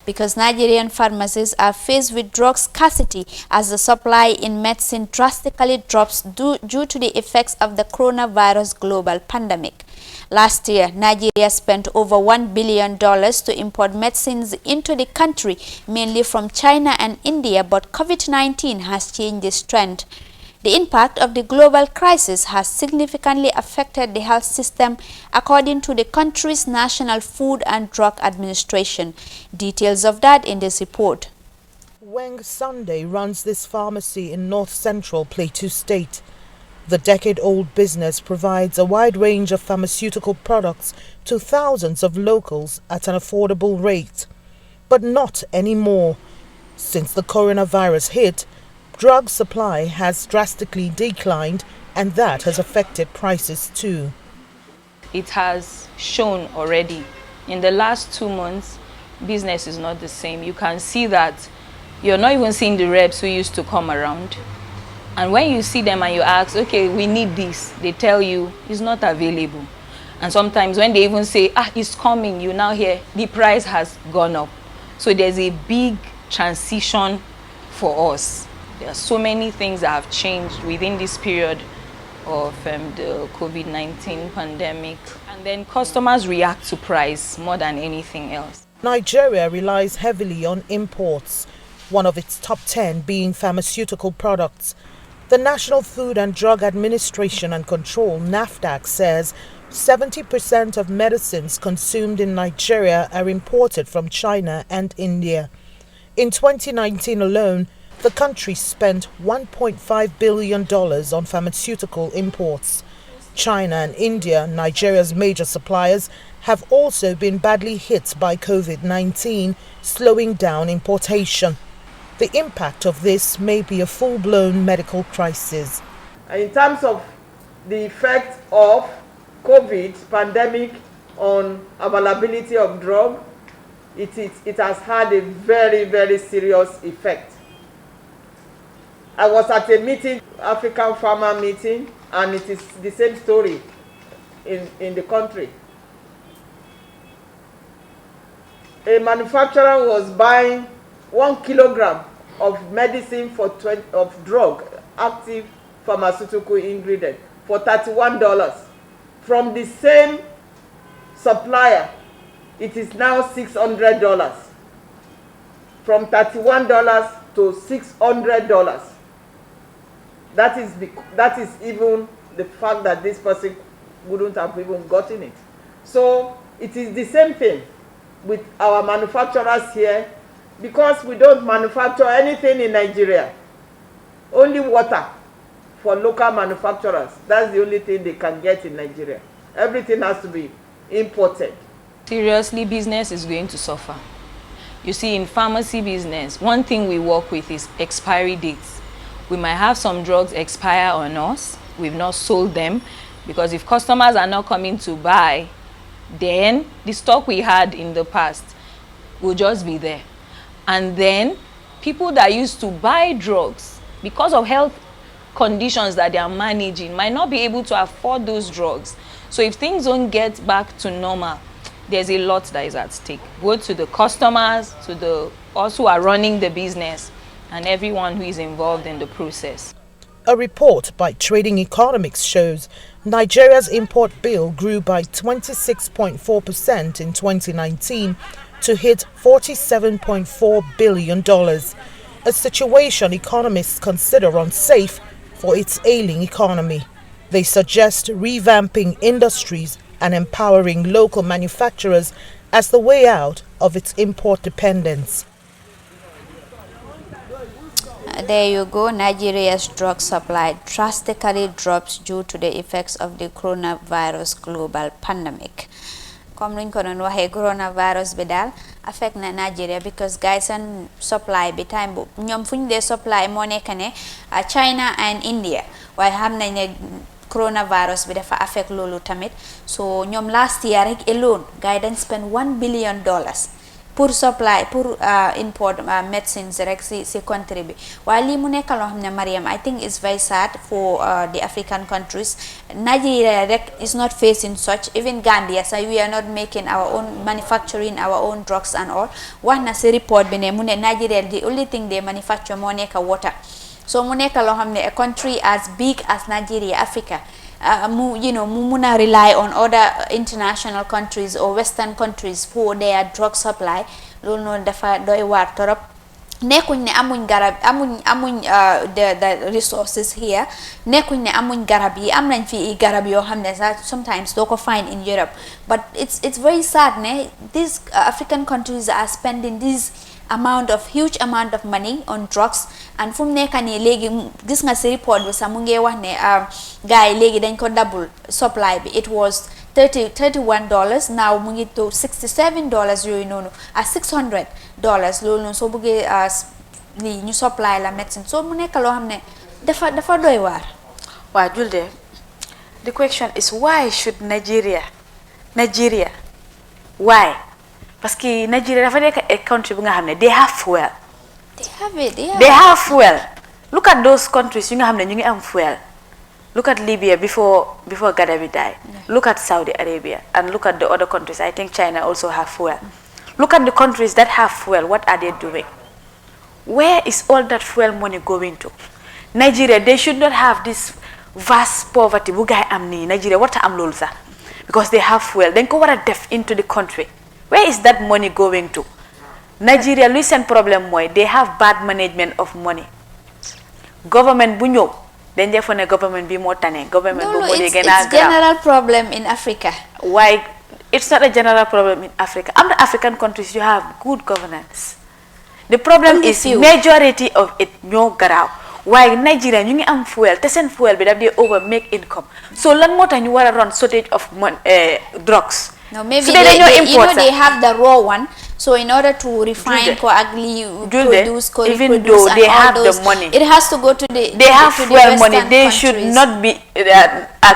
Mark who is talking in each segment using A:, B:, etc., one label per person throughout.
A: because Nigerian pharmacies are faced with drug scarcity as the supply in medicine drastically drops due to the effects of the coronavirus global pandemic. Last year, Nigeria spent over $1 billion to import medicines into the country, mainly from China and India, but COVID-19 has changed this trend. The impact of the global crisis has significantly affected the health system, according to the country's National Food and Drug Administration. Details of that in this report.
B: Weng Sunday runs this pharmacy in north-central Plateau State. The decade-old business provides a wide range of pharmaceutical products to thousands of locals at an affordable rate. But not anymore. Since the coronavirus hit, drug supply has drastically declined, and that has affected prices too.
C: It has shown already. In the last 2 months, business is not the same. You can see that you're not even seeing the reps who used to come around. And when you see them and you ask, okay, we need this, they tell you it's not available. And sometimes when they even say, it's coming, you now hear the price has gone up. So there's a big transition for us. There are so many things that have changed within this period of the COVID-19 pandemic. And then customers react to price more than anything else.
B: Nigeria relies heavily on imports, one of its top 10 being pharmaceutical products. The National Food and Drug Administration and Control, NAFDAC, says 70% of medicines consumed in Nigeria are imported from China and India. In 2019 alone, the country spent $1.5 billion on pharmaceutical imports. China and India, Nigeria's major suppliers, have also been badly hit by COVID-19, slowing down importation. The impact of this may be a full-blown medical crisis.
D: In terms of the effect of COVID pandemic on availability of drug, it has had a very, very serious effect. I was at a meeting, African farmer meeting, and it is the same story in the country. A manufacturer was buying 1 kilogram of medicine of drug, active pharmaceutical ingredient, for $31. From the same supplier, it is now $600. From $31 to $600. That is even the fact that this person wouldn't have even gotten it. So it is the same thing with our manufacturers here, because we don't manufacture anything in Nigeria. Only water for local manufacturers. That's the only thing they can get in Nigeria. Everything has to be imported.
C: Seriously, business is going to suffer. You see, in pharmacy business, one thing we work with is expiry dates. We might have some drugs expire on us. We've not sold them, because if customers are not coming to buy, then the stock we had in the past will just be there. And then people that used to buy drugs because of health conditions that they are managing might not be able to afford those drugs. So if things don't get back to normal, there's a lot that is at stake, both to the customers, to the us who are running the business, and everyone who is involved in the process.
B: A report by Trading Economics shows Nigeria's import bill grew by 26.4% in 2019 to hit $47.4 billion, a situation economists consider unsafe for its ailing economy. They suggest revamping industries and empowering local manufacturers as the way out of its import dependence.
A: There you go. Nigeria's drug supply drastically drops due to the effects of the coronavirus global pandemic. Comme luñ ko doon waxee coronavirus bi daal affect na Nigeria because guys and supply bi time bu ñoom fuñ dee supply moo nekk ne China and India, waaye xam nañ ne coronavirus bi dafa affect loolu tamit. So ñoom last year rek alone guys dañ spend $1 billion pour supply pour import medicines rek si country bi waaye lii mu nekk loo xam ne Mariam I think it's very sad for the African countries. Nigeria rek is not facing such, even Gambia, so we are not making our own, manufacturing our own drugs and all. Wax na si report bi ne mu ne Nigeria the only thing they manufacture moo nekk water. So mu nekk loo xam ne a country as big as Nigeria, Africa, mu muna rely on other international countries or Western countries for their drug supply. Loolu noonu dafa doy waar torop. Nekkuñ ne amuñ garab amuñ the resources here, nekkuñ ne amuñ garab yi, am nañ fi garab yoo xam ne sax sometimes doo ko find in Europe, but it's very sad ne these African countries are spending this huge amount of money on drugs, and fu mu nekk nii léegi gis nga si report bi sax mu ngi wax ne gars yi léegi dañ ko double supply bi. It was $31, now mu ngi to $67 yooyu noonu à $600 loolu noonu soo bëggee lii ñu supply la médecine. So mu nekk loo xam ne dafa doy waar.
E: Waa Julde, the question is why should Nigeria why? Parce que Nigeria dafa nekk a country bi nga xam ne they have fuel. They have fuel. Look at those countries yu nga xam ne ñu ngi am fuel. Look at Libya before Gaddafi died. Look at Saudi Arabia and look at the other countries. I think China also have fuel. Look at the countries that have fuel. What are they doing? Where is all that fuel money going to? Nigeria, they should not have this vast poverty. Bu gaay am ni Nigeria what am lolu sax because they have fuel. Then ko wara def into the country. Where is that money going to? Nigeria luy sen problem moy they have bad management of money. Government bu ñew dañ defoon ne government bi moo tane government bu moo di gën a
A: it's general problem in Africa.
E: Why it's not a general problem in Africa. Am the African countries you have good governance. The problem is majority of it ñoo garaaw. Why Nigeria ñu ngi am fuel te seen fuel bi daf di over make income. So lan moo tax ñu war a run shortage of drugs.
A: No, maybe they have the raw one. So in order to refine, produce,
E: even though they have the money,
A: it has to go to the.
E: They have fuel money. They
A: countries.
E: Should not be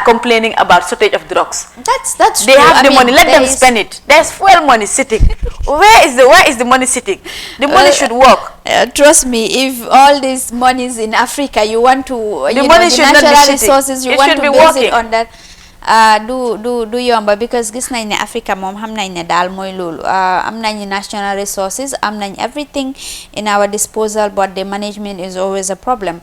E: complaining about shortage of drugs.
A: That's
E: they
A: true.
E: have the money. Let them spend it. There's fuel money sitting. Where is the money sitting? The money should work.
A: Trust me, if all these monies in Africa, you want to,
E: the money should not be sitting.
A: Resources, you want to base it on that. Du yomba because gis nañ ne Africa moom xam nañ ne daal mooy loolu am nañ national resources am nañ everything in our disposal but the management is always a problem.